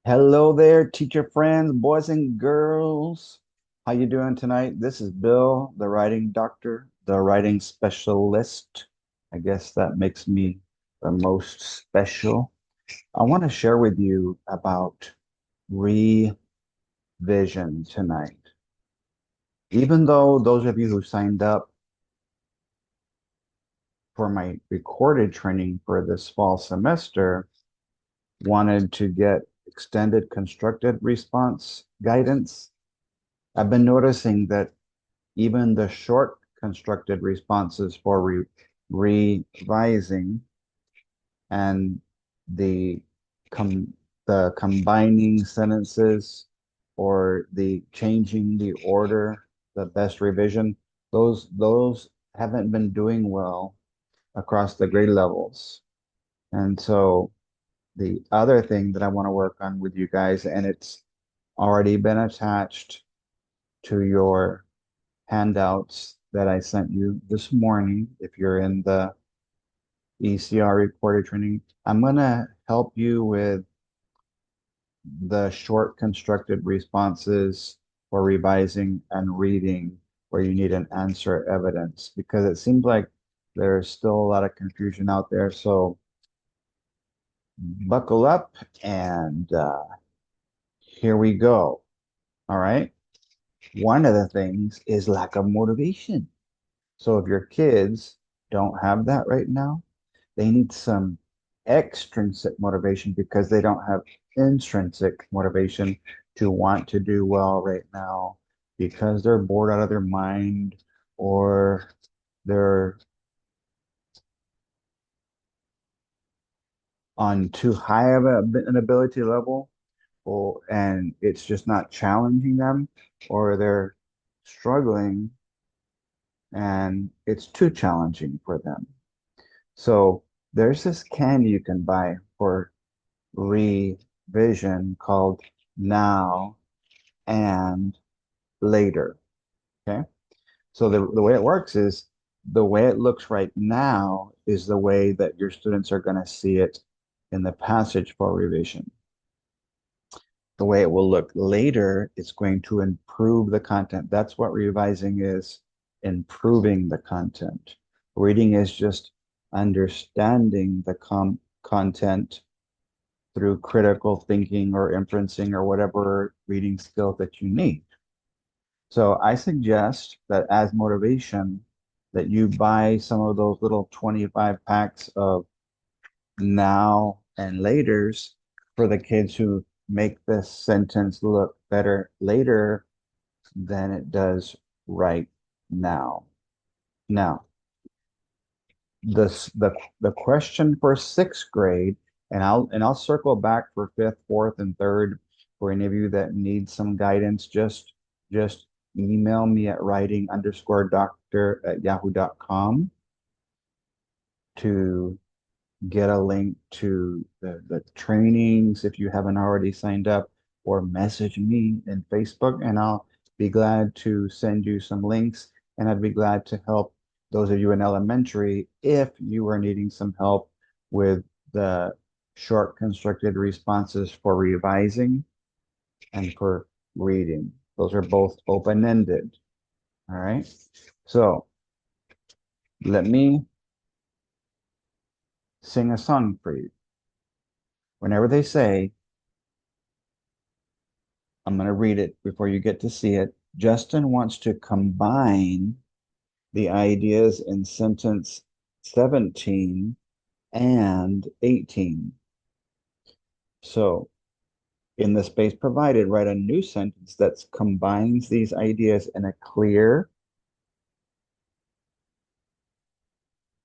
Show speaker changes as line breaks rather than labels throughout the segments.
Hello there, teacher friends, boys and girls. How you doing tonight? This is Bill, the writing doctor, the writing specialist. I guess that makes me the most special. I want to share with you about revision tonight. Even though those of you who signed up for my recorded training for this fall semester wanted to get extended constructed response guidance, I've been noticing that even the short constructed responses for revising and the com the combining sentences or the changing the order, the best revision, those haven't been doing well across the grade levels. And so the other thing that I want to work on with you guys, and it's already been attached to your handouts that I sent you this morning. If you're in the ECR recorded training, I'm going to help you with the short constructed responses for revising and reading where you need an answer evidence because it seems like there's still a lot of confusion out there. So buckle up and here we go. All right. One of the things is lack of motivation. So if your kids don't have that right now, they need some extrinsic motivation because they don't have intrinsic motivation to want to do well right now because they're bored out of their mind or they're on too high of an ability level or and it's just not challenging them or they're struggling and it's too challenging for them. So there's this candy you can buy for revision called now and later. Okay. So the way it works is the way it looks right now is the way that your students are going to see it in the passage for revision. The way it will look later is going to improve the content. That's what revising is, improving the content. Reading is just understanding the content through critical thinking or inferencing or whatever reading skill that you need. So I suggest that as motivation, that you buy some of those little 25 packs of now and laters for the kids who make this sentence look better later than it does right now. Now, the question for sixth grade, and I'll circle back for fifth, fourth, and third for any of you that need some guidance. Just email me at writing_doctor@yahoo.com to get a link to the trainings if you haven't already signed up, or message me in Facebook, and I'll be glad to send you some links. And I'd be glad to help those of you in elementary if you are needing some help with the short constructed responses for revising and for reading. Those are both open-ended. All right. So let me sing a song for you. Whenever they say, I'm going to read it before you get to see it. Justin wants to combine the ideas in sentence 17 and 18. So in the space provided, write a new sentence that combines these ideas in a clear,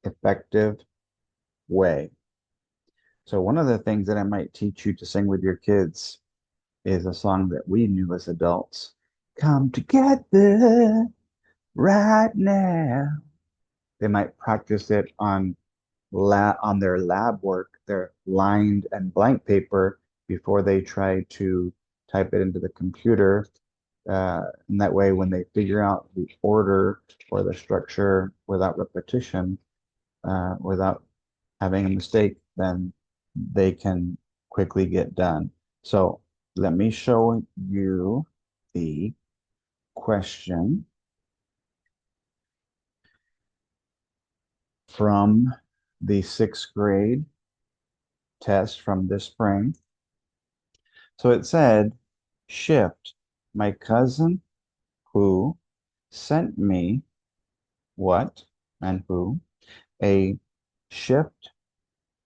effective way. So one of the things that I might teach you to sing with your kids is a song that we knew as adults. Come together right now. They might practice it on their lab work, their lined and blank paper before they try to type it into the computer. And that way, when they figure out the order or the structure without repetition, without having a mistake, then they can quickly get done. So let me show you the question from the 6th grade test from this spring. So it said, shift, my cousin who sent me what and who? A shift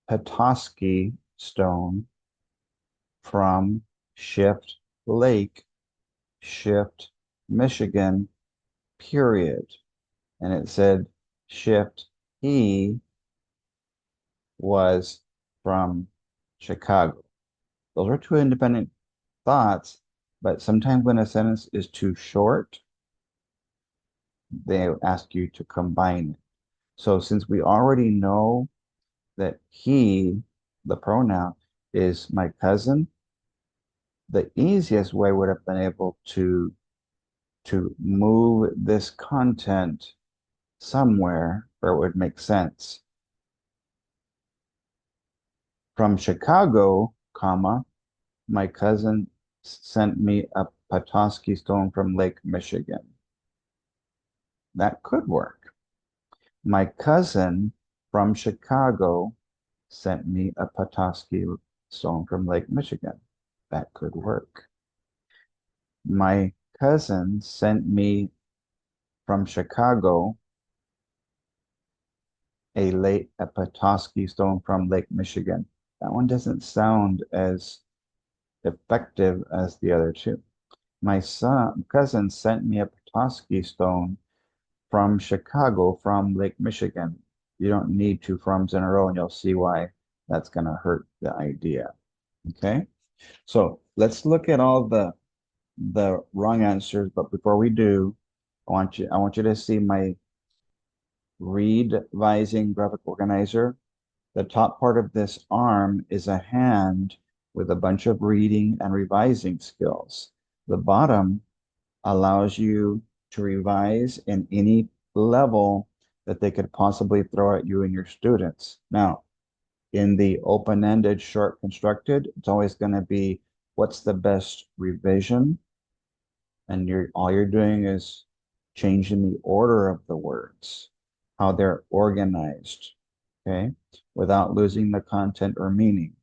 Petoskey stone from shift Lake, shift Michigan, period. And it said shift he was from Chicago. Those are two independent thoughts, but sometimes when a sentence is too short, they ask you to combine it. So since we already know that he, the pronoun, is my cousin, the easiest way would have been able to move this content somewhere where it would make sense. From Chicago, comma, my cousin sent me a Petoskey stone from Lake Michigan. That could work. My cousin from Chicago sent me a Petoskey stone from Lake Michigan. That could work. My cousin sent me from Chicago a Petoskey stone from Lake Michigan. That one doesn't sound as effective as the other two. My cousin sent me a Petoskey stone from Chicago from Lake Michigan. You don't need two froms in a row, and you'll see why that's going to hurt the idea. Okay, so let's look at all the wrong answers. But before we do, I want you to see my revising graphic organizer. The top part of this arm is a hand with a bunch of reading and revising skills. The bottom allows you to revise in any level that they could possibly throw at you and your students. Now, in the open-ended short constructed, it's always going to be what's the best revision, and all you're doing is changing the order of the words, how they're organized, okay, without losing the content or meaning.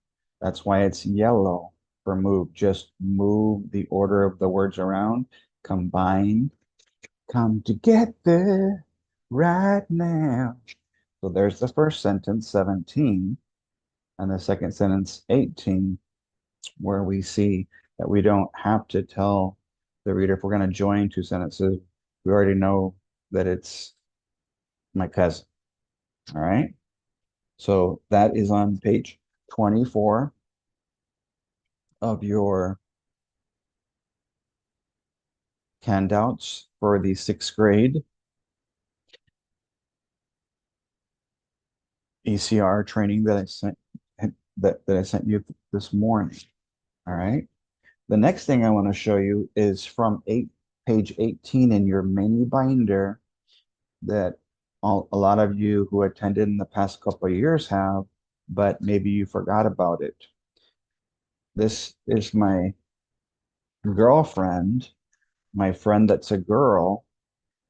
That's why it's yellow for move. Just move the order of the words around, combine, come together right now. So there's the first sentence, 17, and the second sentence, 18, where we see that we don't have to tell the reader if we're going to join two sentences. We already know that it's my cousin. All right. So that is on page 24 of your handouts for the 6th grade ECR training that I sent you this morning. All right. The next thing I want to show you is from page 18 in your mini binder that a lot of you who attended in the past couple of years have, but maybe you forgot about it. This is my girlfriend, my friend that's a girl,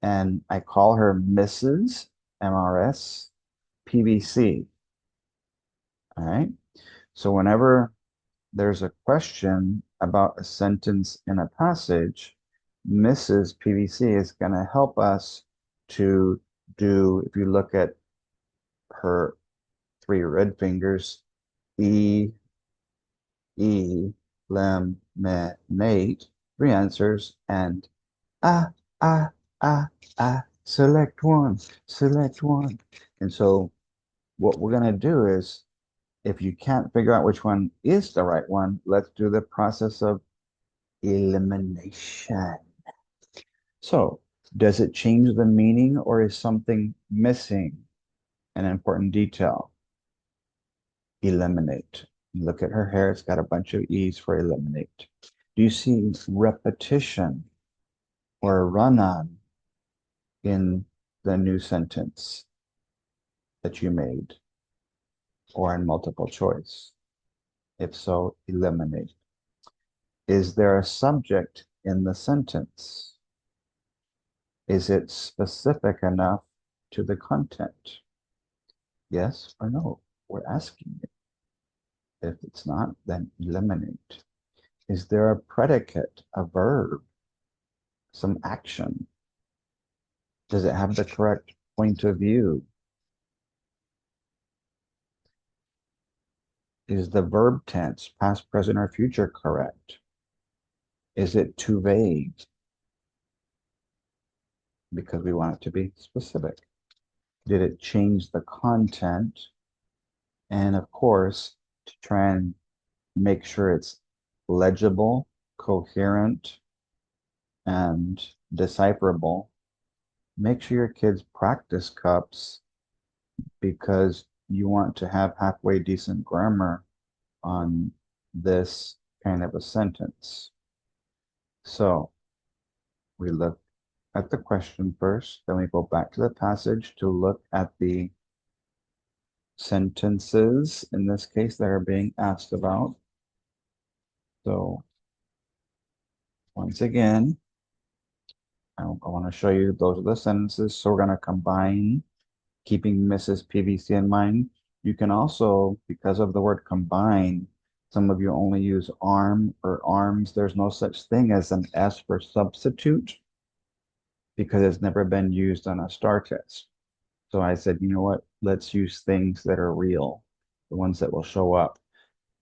and I call her Mrs. MRS PVC. All right. So whenever there's a question about a sentence in a passage, Mrs. PVC is going to help us to do, if you look at her 3 red fingers, eliminate, 3 answers, and ah, ah, select one, select one. And so what we're going to do is, if you can't figure out which one is the right one, let's do the process of elimination. So, does it change the meaning or is something missing? An important detail. Eliminate. Look at her hair, it's got a bunch of E's for eliminate. Do you see repetition or run-on in the new sentence that you made or in multiple choice? If so, eliminate. Is there a subject in the sentence? Is it specific enough to the content? Yes or no? We're asking it. If it's not, then eliminate. Is there a predicate, a verb, some action? Does it have the correct point of view? Is the verb tense, past, present, or future correct? Is it too vague? Because we want it to be specific. Did it change the content? And of course, to try and make sure it's legible, coherent, and decipherable, make sure your kids practice cups because you want to have halfway decent grammar on this kind of a sentence. So we look at the question first, then we go back to the passage to look at the sentences, in this case, that are being asked about. So once again, I want to show you those are the sentences. So we're going to combine, keeping Mrs. PVC in mind. You can also, because of the word combine, some of you only use arm or arms. There's no such thing as an S for substitute because it's never been used on a STAR test. So I said, you know what? Let's use things that are real, the ones that will show up.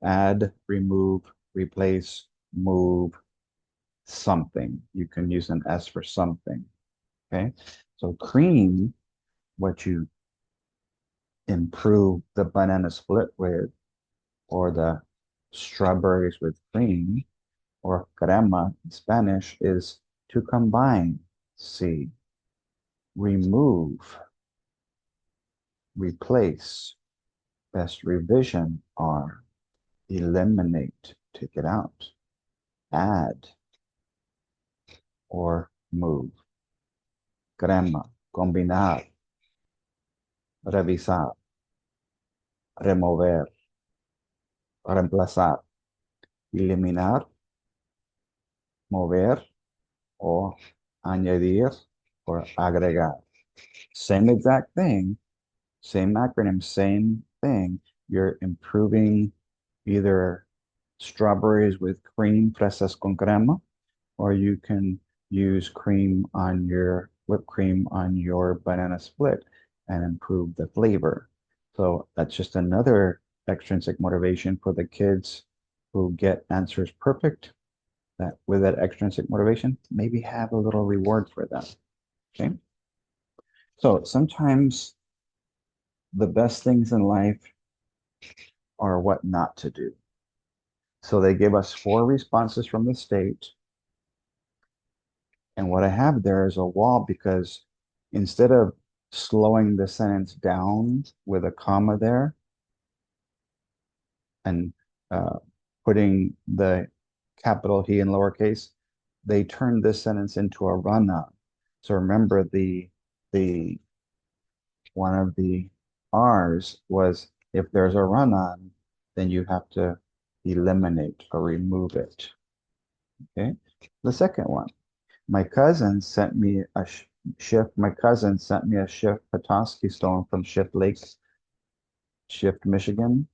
Add, remove, replace, move, something. You can use an S for something. Okay. So cream, what you improve the banana split with, or the strawberries with cream, or crema in Spanish, is to combine. C. Remove, replace. Best revision are eliminate, take it out, add, or move. Crema, combinar, revisar, remover, reemplazar, eliminar, mover, o añadir, or agregar. Same exact thing, same acronym, same thing. You're improving either strawberries with cream, fresas con crema, or you can use cream on your whipped cream on your banana split and improve the flavor. So that's just another extrinsic motivation for the kids who get answers perfect. That with that extrinsic motivation, maybe have a little reward for them. Okay. So sometimes the best things in life are what not to do. So they give us 4 responses from the state. And what I have there is a wall because instead of slowing the sentence down with a comma there and uh, putting the capital He in lowercase, they turned this sentence into a run-on. So remember the one of the R's was if there's a run-on, then you have to eliminate or remove it. Okay. The second one, my cousin sent me a shift. My cousin sent me a shift Petoskey stone from Shift, Michigan,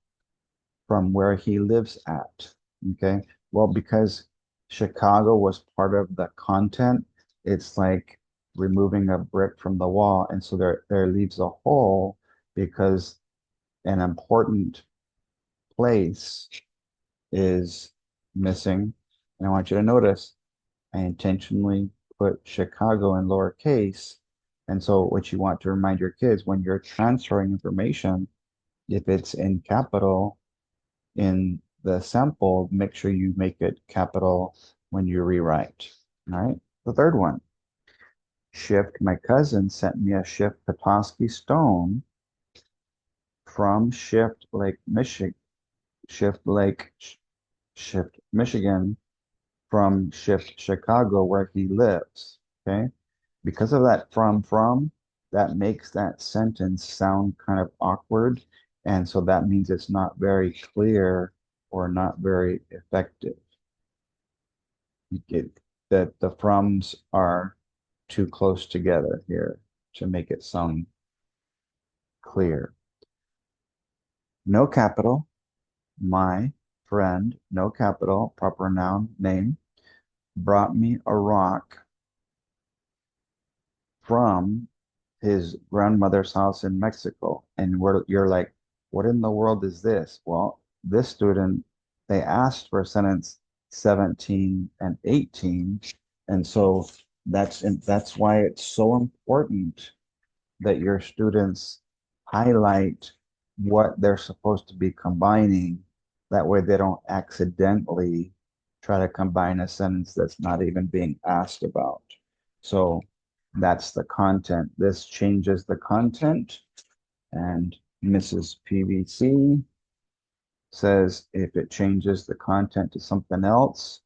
from where he lives at. Okay. Well, because Chicago was part of the content, it's like removing a brick from the wall. And so there leaves a hole because an important place is missing. And I want you to notice I intentionally put Chicago in lowercase. And so what you want to remind your kids when you're transferring information, if it's in capital in the sample, make sure you make it capital when you rewrite. All right. The third one, shift. My cousin sent me a shift Petoskey stone from Shift Michigan from Shift Chicago where he lives. Okay. Because of that from, that makes that sentence sound kind of awkward. And so that means it's not very clear or not very effective. You get that the froms are too close together here to make it sound clear. No capital, my friend, no capital, proper noun, name, brought me a rock from his grandmother's house in Mexico. And you're like, what in the world is this? Well, this student, they asked for sentence 17 and 18. And so that's why it's so important that your students highlight what they're supposed to be combining. That way they don't accidentally try to combine a sentence that's not even being asked about. So that's the content. This changes the content. And Mrs. PVC says if it changes the content to something else,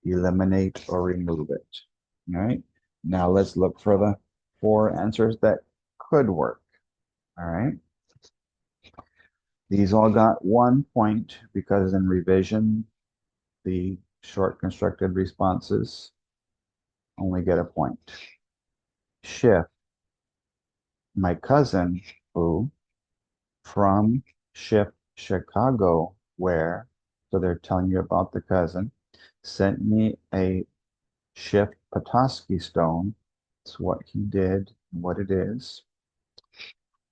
eliminate or remove it. All right. Now let's look for the 4 answers that could work. All right. These all got 1 point because in revision, the short constructed responses only get a point. Shift. My cousin, who, from shift Chicago, where, so they're telling you about the cousin, sent me a shift Petoskey stone. It's what he did, what it is,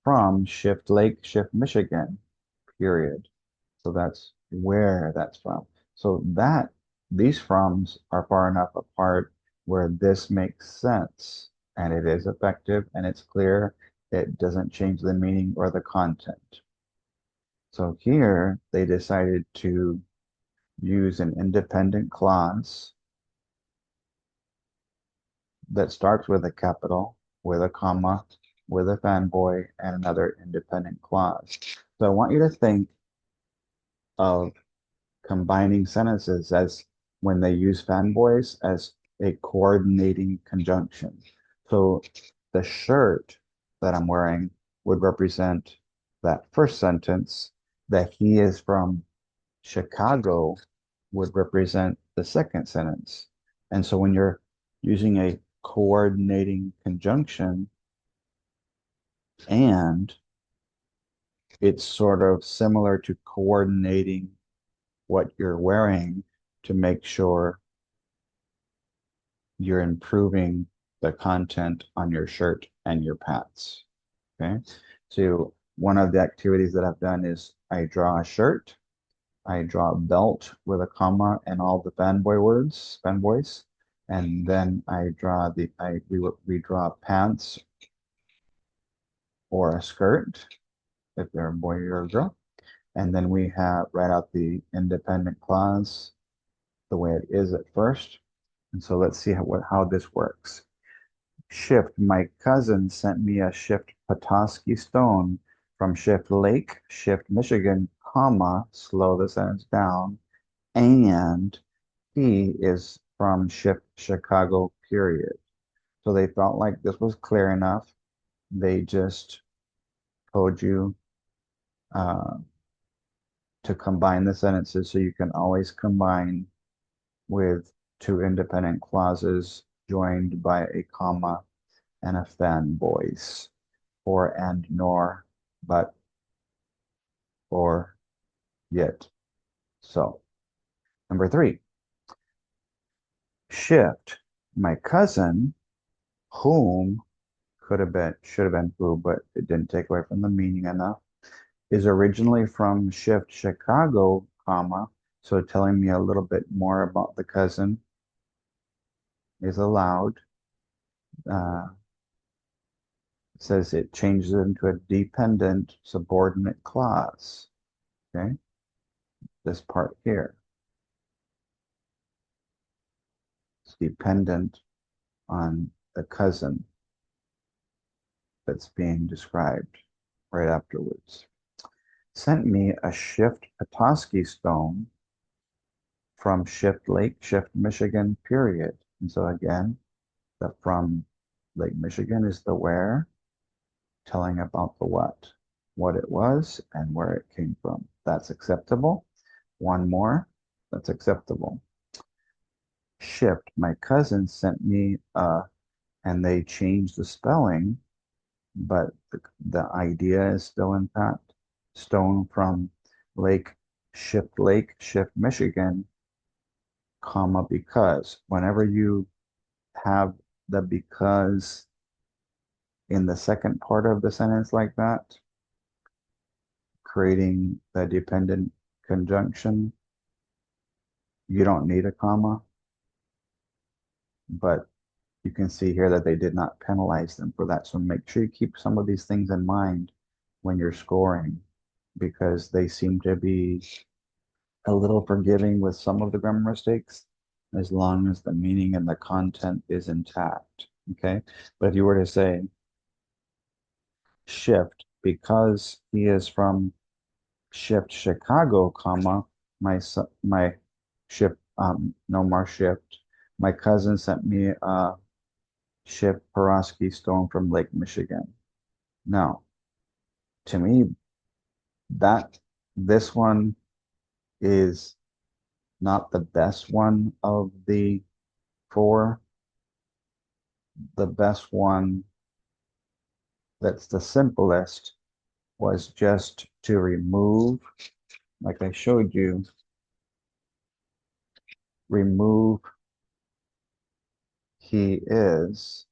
from Shift Lake, Shift Michigan, period. So that's where that's from. So that these froms are far enough apart where this makes sense and it is effective and it's clear. It doesn't change the meaning or the content. So here they decided to use an independent clause that starts with a capital, with a comma, with a fanboy, and another independent clause. So I want you to think of combining sentences as when they use fanboys as a coordinating conjunction. So the shirt that I'm wearing would represent that first sentence, that he is from Chicago would represent the second sentence. And so when you're using a coordinating conjunction, and it's sort of similar to coordinating what you're wearing to make sure you're improving the content on your shirt and your pants. Okay. So one of the activities that I've done is I draw a shirt, I draw a belt with a comma and all the fanboy words, fanboys, and then I draw we draw pants or a skirt if they're a boy or a girl. And then we have write out the independent clause the way it is at first. And so let's see how this works. Shift. My cousin sent me a Shift Petoskey stone from Shift Lake, Shift Michigan, comma, slow the sentence down, and he is from Shift Chicago, period. So they felt like this was clear enough. They just told you to combine the sentences so you can always combine with 2 independent clauses joined by a comma and a fanboys, or and nor, but, or yet. So, number 3, shift. My cousin, whom could have been, should have been who, but it didn't take away from the meaning enough, is originally from Shift Chicago, comma, so telling me a little bit more about the cousin is allowed. It says it changes into a dependent subordinate clause. Okay, this part here is dependent on the cousin that's being described right afterwards. Sent me a Shift Petoskey stone from Shift Lake, Shift Michigan, period. And so again, the from Lake Michigan is the where, telling about the what it was and where it came from. That's acceptable. One more, that's acceptable. shift. My cousin sent me, and they changed the spelling, but the idea is still intact. Stone from Lake, Shift, Michigan, comma, because. Whenever you have the because in the second part of the sentence like that, creating the dependent conjunction, you don't need a comma, but you can see here that they did not penalize them for that. So make sure you keep some of these things in mind when you're scoring, because they seem to be a little forgiving with some of the grammar mistakes as long as the meaning and the content is intact. Okay. But if you were to say shift because he is from shift Chicago, comma, my shift, no more shift. My cousin sent me a shift Petoskey stone from Lake Michigan. Now, to me, that this one is not the best one of the four. The best one that's the simplest was just to remove, like I showed you, remove he is,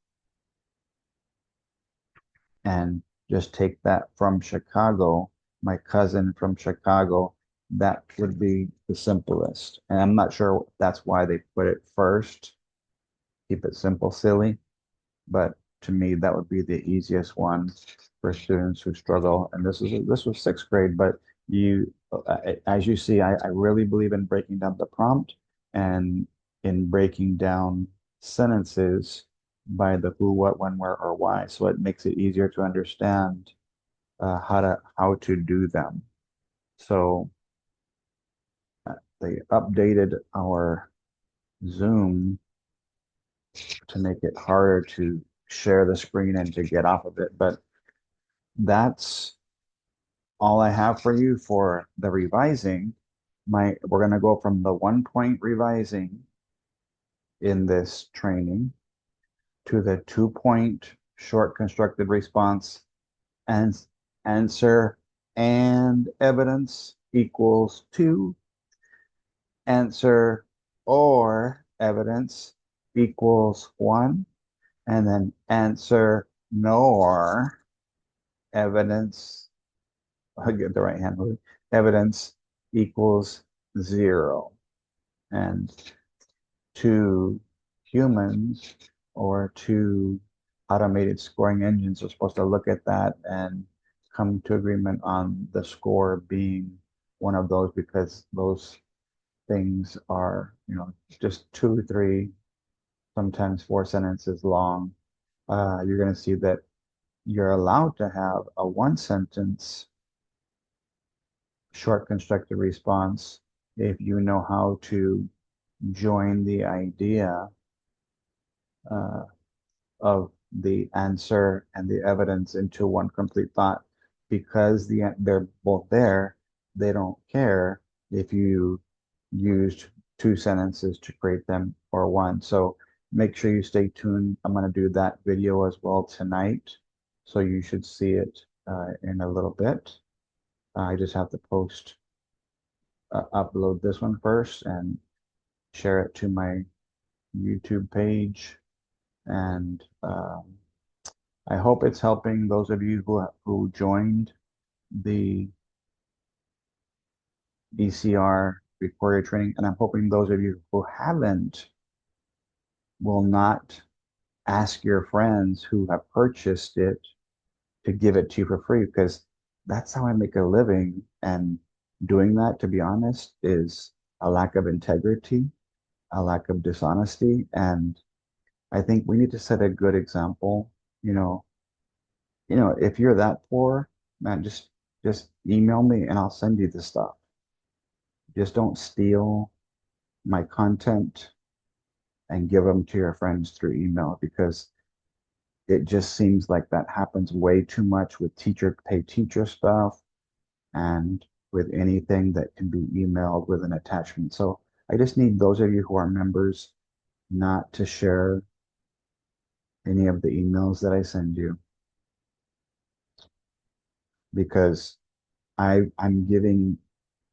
and just take that from Chicago, my cousin from Chicago. That would be the simplest. And I'm not sure that's why they put it first. Keep it simple, silly. But to me, that would be the easiest one for students who struggle. And this was sixth grade, but as you see, I really believe in breaking down the prompt and in breaking down sentences by the who, what, when, where, or why. So it makes it easier to understand how to do them. So they updated our Zoom to make it harder to share the screen and to get off of it. But that's all I have for you for the revising. We're going to go from the 1 point revising in this training to the 2 point short constructed response and answer and evidence equals 2, answer or evidence equals 1, and then answer nor evidence, I'll get the right hand moving, evidence equals 0. And two humans or two automated scoring engines are supposed to look at that and come to agreement on the score being one of those, because those things are, just 2, 3, sometimes 4 sentences long. You're going to see that you're allowed to have a 1 sentence short constructed response if you know how to join the idea uh, of the answer and the evidence into one complete thought. Because they're both there, they don't care if you used 2 sentences to create them or one. So make sure you stay tuned. I'm going to do that video as well tonight. So you should see it in a little bit. I just have to upload this one first and share it to my YouTube page. And I hope it's helping those of you who joined the SCR recorded training. And I'm hoping those of you who haven't will not ask your friends who have purchased it to give it to you for free, because that's how I make a living. And doing that, to be honest, is a lack of integrity, a lack of dishonesty. And I think we need to set a good example. You know, if you're that poor, man, just email me and I'll send you the stuff. Just don't steal my content and give them to your friends through email, because it just seems like that happens way too much with pay teacher stuff and with anything that can be emailed with an attachment. So I just need those of you who are members not to share any of the emails that I send you because I'm giving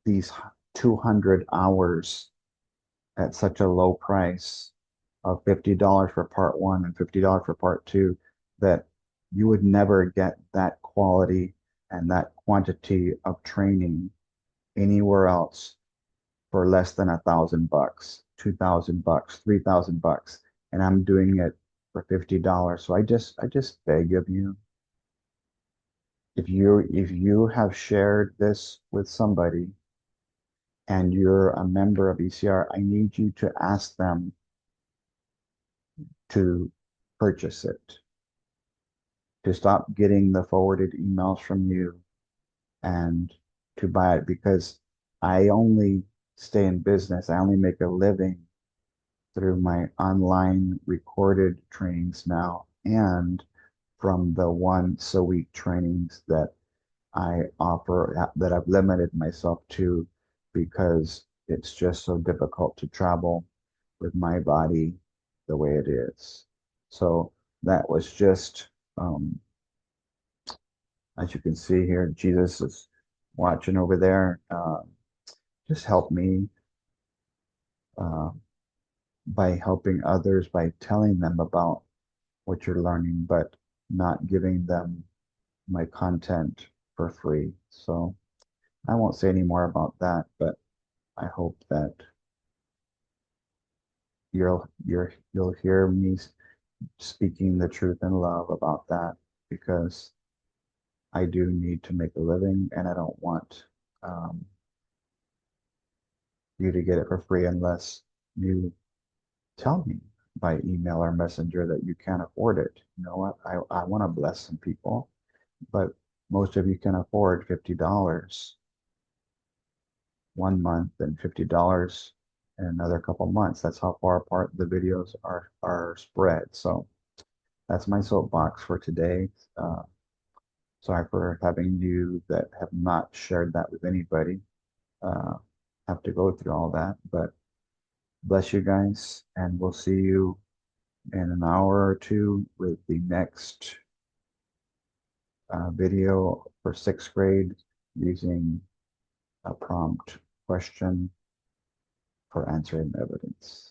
these 200 hours at such a low price of $50 for part one and $50 for part two that you would never get that quality and that quantity of training anywhere else for less than $1,000, $2,000, $3,000, and I'm doing it for $50. So I just beg of you, if you have shared this with somebody and you're a member of ECR, I need you to ask them to purchase it, to stop getting the forwarded emails from you and to buy it because I only stay in business. I only make a living through my online recorded trainings now and from the once a week trainings that I offer that I've limited myself to because it's just so difficult to travel with my body the way it is. So that was just, as you can see here, Jesus is watching over there. Just help me uh, by helping others, by telling them about what you're learning, but not giving them my content for free. So I won't say any more about that, but I hope that you'll hear me speaking the truth in love about that because I do need to make a living and I don't want um, you to get it for free unless you tell me by email or messenger that you can't afford it. You know what? I want to bless some people, but most of you can afford $50 one month and $50 in another couple months. That's how far apart the videos are spread. So that's my soapbox for today. Uh, Sorry for having you that have not shared that with anybody. Uh, have to go through all that, but bless you guys, and we'll see you in an hour or two with the next video for sixth grade using a prompt question for answering evidence.